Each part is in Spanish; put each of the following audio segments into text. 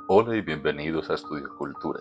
Hola y bienvenidos a Estudio Cultura.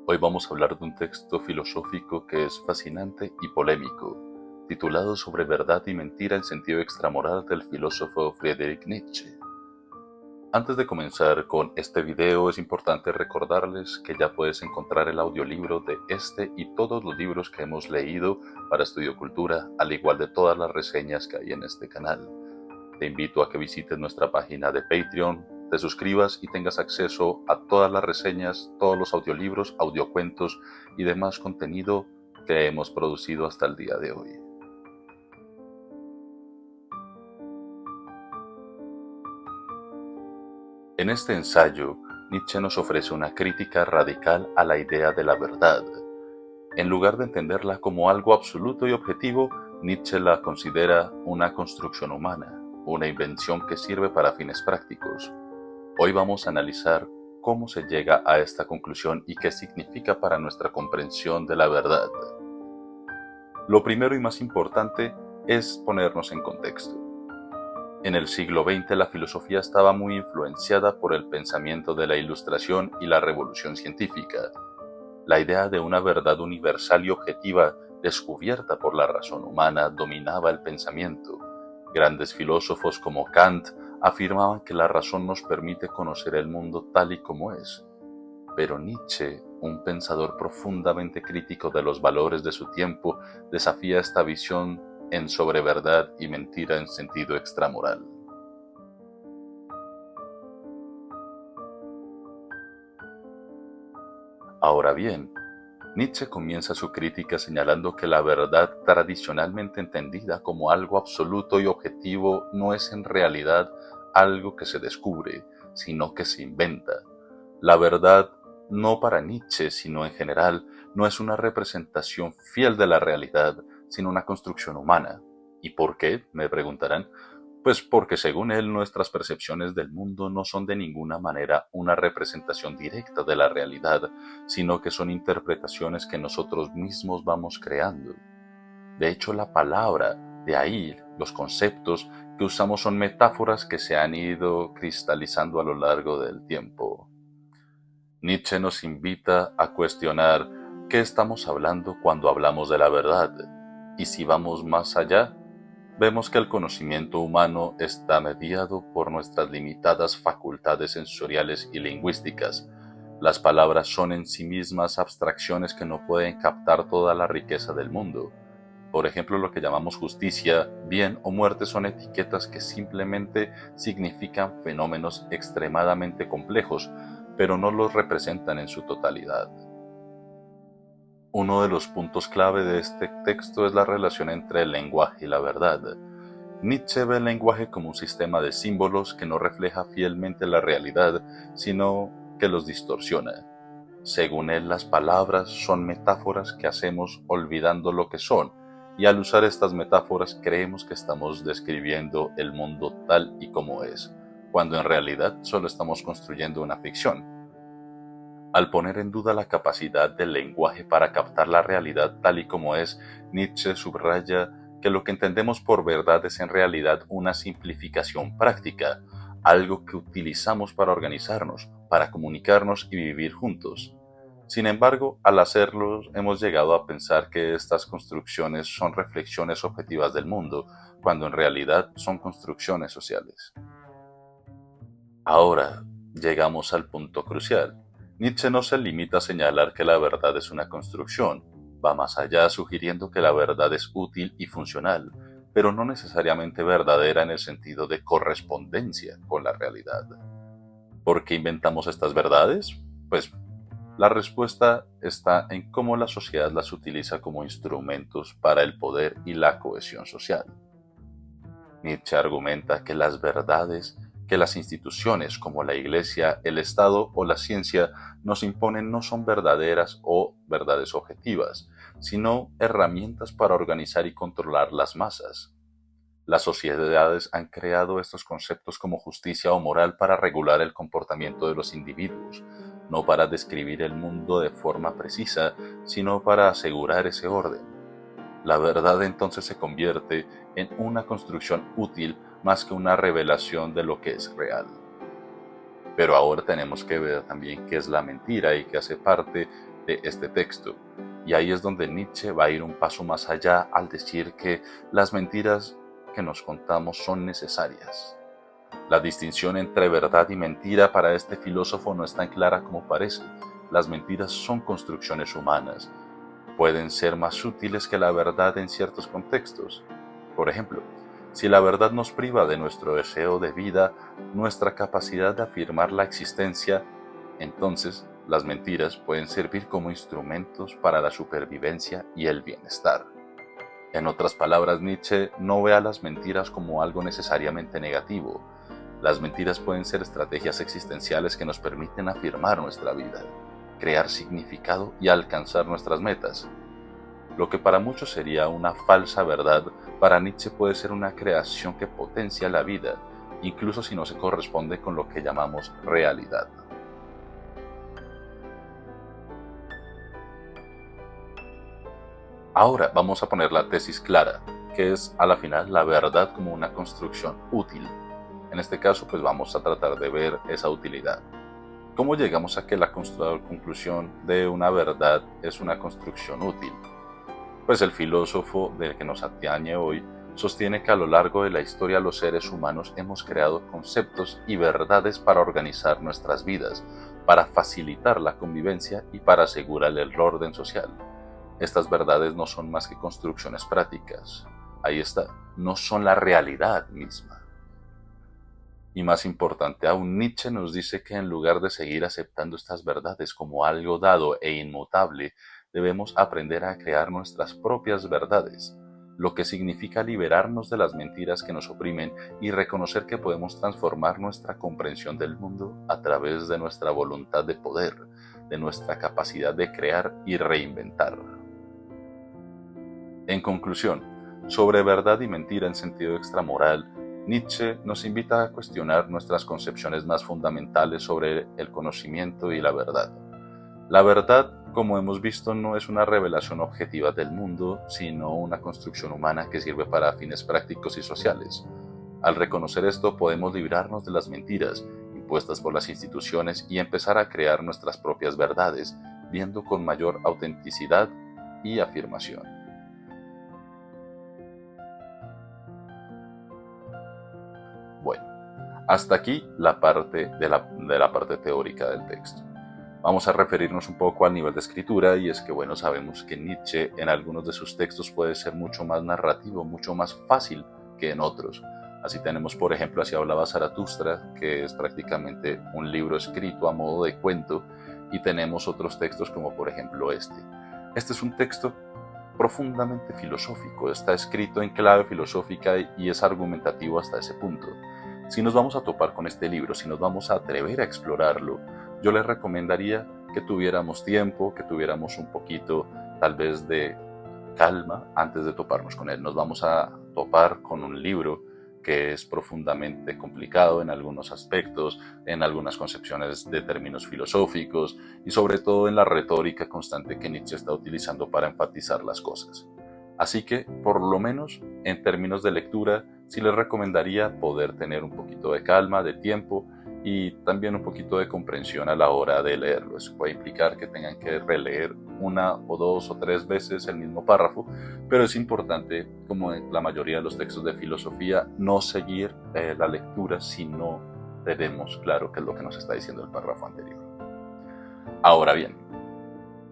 Hoy vamos a hablar de un texto filosófico que es fascinante y polémico, titulado Sobre verdad y mentira en sentido extramoral del filósofo Friedrich Nietzsche. Antes de comenzar con este video es importante recordarles que ya puedes encontrar el audiolibro de este y todos los libros que hemos leído para Estudio Cultura, al igual de todas las reseñas que hay en este canal. Te invito a que visites nuestra página de Patreon, te suscribas y tengas acceso a todas las reseñas, todos los audiolibros, audiocuentos y demás contenido que hemos producido hasta el día de hoy. En este ensayo, Nietzsche nos ofrece una crítica radical a la idea de la verdad. En lugar de entenderla como algo absoluto y objetivo, Nietzsche la considera una construcción humana, una invención que sirve para fines prácticos. Hoy vamos a analizar cómo se llega a esta conclusión y qué significa para nuestra comprensión de la verdad. Lo primero y más importante es ponernos en contexto. En el siglo XX la filosofía estaba muy influenciada por el pensamiento de la Ilustración y la Revolución Científica. La idea de una verdad universal y objetiva descubierta por la razón humana dominaba el pensamiento. Grandes filósofos como Kant afirmaban que la razón nos permite conocer el mundo tal y como es. Pero Nietzsche, un pensador profundamente crítico de los valores de su tiempo, desafía esta visión en sobre verdad y mentira en sentido extramoral. Ahora bien, Nietzsche comienza su crítica señalando que la verdad tradicionalmente entendida como algo absoluto y objetivo no es en realidad algo que se descubre, sino que se inventa. La verdad, no para Nietzsche, sino en general, no es una representación fiel de la realidad, sino una construcción humana. ¿Y por qué?, me preguntarán. Pues porque según él nuestras percepciones del mundo no son de ninguna manera una representación directa de la realidad, sino que son interpretaciones que nosotros mismos vamos creando. De hecho, la palabra, de ahí los conceptos que usamos son metáforas que se han ido cristalizando a lo largo del tiempo. Nietzsche nos invita a cuestionar qué estamos hablando cuando hablamos de la verdad, y si vamos más allá, vemos que el conocimiento humano está mediado por nuestras limitadas facultades sensoriales y lingüísticas. Las palabras son en sí mismas abstracciones que no pueden captar toda la riqueza del mundo. Por ejemplo, lo que llamamos justicia, bien o muerte son etiquetas que simplemente significan fenómenos extremadamente complejos, pero no los representan en su totalidad. Uno de los puntos clave de este texto es la relación entre el lenguaje y la verdad. Nietzsche ve el lenguaje como un sistema de símbolos que no refleja fielmente la realidad, sino que los distorsiona. Según él, las palabras son metáforas que hacemos olvidando lo que son, y al usar estas metáforas creemos que estamos describiendo el mundo tal y como es, cuando en realidad solo estamos construyendo una ficción. Al poner en duda la capacidad del lenguaje para captar la realidad tal y como es, Nietzsche subraya que lo que entendemos por verdad es en realidad una simplificación práctica, algo que utilizamos para organizarnos, para comunicarnos y vivir juntos. Sin embargo, al hacerlo, hemos llegado a pensar que estas construcciones son reflexiones objetivas del mundo, cuando en realidad son construcciones sociales. Ahora, llegamos al punto crucial. Nietzsche no se limita a señalar que la verdad es una construcción, va más allá sugiriendo que la verdad es útil y funcional, pero no necesariamente verdadera en el sentido de correspondencia con la realidad. ¿Por qué inventamos estas verdades? Pues la respuesta está en cómo la sociedad las utiliza como instrumentos para el poder y la cohesión social. Nietzsche argumenta que las verdades que las instituciones como la Iglesia, el Estado o la ciencia nos imponen no son verdaderas o verdades objetivas, sino herramientas para organizar y controlar las masas. Las sociedades han creado estos conceptos como justicia o moral para regular el comportamiento de los individuos, no para describir el mundo de forma precisa, sino para asegurar ese orden. La verdad entonces se convierte en una construcción útil más que una revelación de lo que es real. Pero ahora tenemos que ver también qué es la mentira y qué hace parte de este texto. Y ahí es donde Nietzsche va a ir un paso más allá al decir que las mentiras que nos contamos son necesarias. La distinción entre verdad y mentira para este filósofo no es tan clara como parece. Las mentiras son construcciones humanas. Pueden ser más útiles que la verdad en ciertos contextos. Por ejemplo, si la verdad nos priva de nuestro deseo de vida, nuestra capacidad de afirmar la existencia, entonces las mentiras pueden servir como instrumentos para la supervivencia y el bienestar. En otras palabras, Nietzsche no ve a las mentiras como algo necesariamente negativo. Las mentiras pueden ser estrategias existenciales que nos permiten afirmar nuestra vida, crear significado y alcanzar nuestras metas. Lo que para muchos sería una falsa verdad, para Nietzsche puede ser una creación que potencia la vida, incluso si no se corresponde con lo que llamamos realidad. Ahora vamos a poner la tesis clara, que es a la final la verdad como una construcción útil. En este caso, pues vamos a tratar de ver esa utilidad. ¿Cómo llegamos a que la conclusión de una verdad es una construcción útil? Pues el filósofo del que nos atañe hoy sostiene que a lo largo de la historia los seres humanos hemos creado conceptos y verdades para organizar nuestras vidas, para facilitar la convivencia y para asegurar el orden social. Estas verdades no son más que construcciones prácticas. Ahí está, no son la realidad misma. Y más importante aún, Nietzsche nos dice que en lugar de seguir aceptando estas verdades como algo dado e inmutable, debemos aprender a crear nuestras propias verdades, lo que significa liberarnos de las mentiras que nos oprimen y reconocer que podemos transformar nuestra comprensión del mundo a través de nuestra voluntad de poder, de nuestra capacidad de crear y reinventar. En conclusión, sobre verdad y mentira en sentido extramoral, Nietzsche nos invita a cuestionar nuestras concepciones más fundamentales sobre el conocimiento y la verdad. La verdad, como hemos visto, no es una revelación objetiva del mundo, sino una construcción humana que sirve para fines prácticos y sociales. Al reconocer esto, podemos librarnos de las mentiras impuestas por las instituciones y empezar a crear nuestras propias verdades, viendo con mayor autenticidad y afirmación. Bueno, hasta aquí la parte de la parte teórica del texto. Vamos a referirnos un poco al nivel de escritura y es que, bueno, sabemos que Nietzsche en algunos de sus textos puede ser mucho más narrativo, mucho más fácil que en otros. Así tenemos, por ejemplo, Así hablaba Zaratustra, que es prácticamente un libro escrito a modo de cuento, y tenemos otros textos como, por ejemplo, este. Este es un texto profundamente filosófico, está escrito en clave filosófica y es argumentativo hasta ese punto. Si nos vamos a topar con este libro, si nos vamos a atrever a explorarlo, yo les recomendaría que tuviéramos tiempo, que tuviéramos un poquito tal vez de calma antes de toparnos con él. Nos vamos a topar con un libro que es profundamente complicado en algunos aspectos, en algunas concepciones de términos filosóficos y sobre todo en la retórica constante que Nietzsche está utilizando para enfatizar las cosas. Así que, por lo menos, en términos de lectura, sí les recomendaría poder tener un poquito de calma, de tiempo y también un poquito de comprensión a la hora de leerlo. Eso puede implicar que tengan que releer una o dos o tres veces el mismo párrafo, pero es importante, como en la mayoría de los textos de filosofía, no seguir la lectura si no tenemos claro qué es lo que nos está diciendo el párrafo anterior. Ahora bien,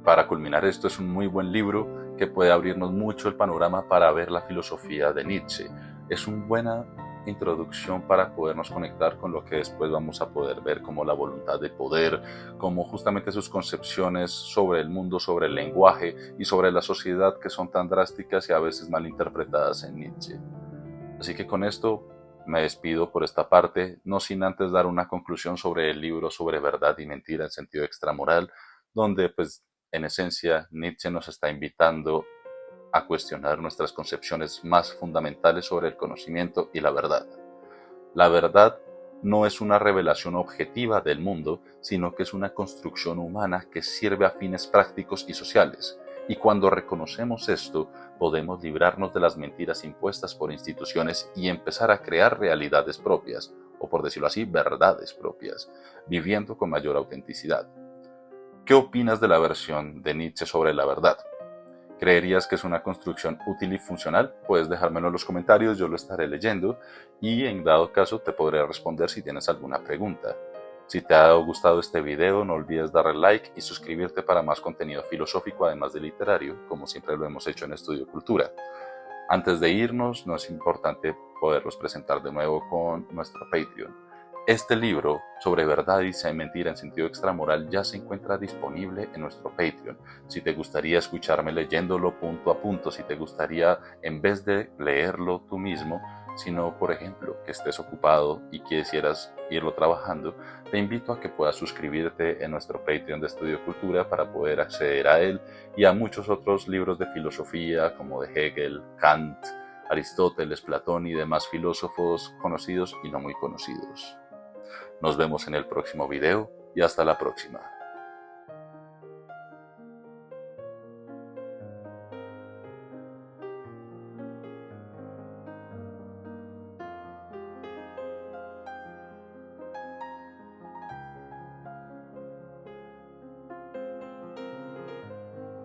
para culminar esto, es un muy buen libro que puede abrirnos mucho el panorama para ver la filosofía de Nietzsche. Es una buena introducción para podernos conectar con lo que después vamos a poder ver como la voluntad de poder, como justamente sus concepciones sobre el mundo, sobre el lenguaje y sobre la sociedad que son tan drásticas y a veces mal interpretadas en Nietzsche. Así que con esto me despido por esta parte, no sin antes dar una conclusión sobre el libro sobre verdad y mentira en sentido extramoral, donde pues en esencia Nietzsche nos está invitando a cuestionar nuestras concepciones más fundamentales sobre el conocimiento y la verdad. La verdad no es una revelación objetiva del mundo, sino que es una construcción humana que sirve a fines prácticos y sociales. Y cuando reconocemos esto, podemos librarnos de las mentiras impuestas por instituciones y empezar a crear realidades propias, o por decirlo así, verdades propias, viviendo con mayor autenticidad. ¿Qué opinas de la versión de Nietzsche sobre la verdad? ¿Creerías que es una construcción útil y funcional? Puedes dejármelo en los comentarios, yo lo estaré leyendo y en dado caso te podré responder si tienes alguna pregunta. Si te ha gustado este video, no olvides darle like y suscribirte para más contenido filosófico además de literario, como siempre lo hemos hecho en Estudio Cultura. Antes de irnos, no es importante poderlos presentar de nuevo con nuestro Patreon. Este libro sobre verdad y mentira en sentido extramoral ya se encuentra disponible en nuestro Patreon. Si te gustaría escucharme leyéndolo punto a punto, si te gustaría en vez de leerlo tú mismo, sino por ejemplo que estés ocupado y quisieras irlo trabajando, te invito a que puedas suscribirte en nuestro Patreon de Estudio Cultura para poder acceder a él y a muchos otros libros de filosofía como de Hegel, Kant, Aristóteles, Platón y demás filósofos conocidos y no muy conocidos. Nos vemos en el próximo video y hasta la próxima.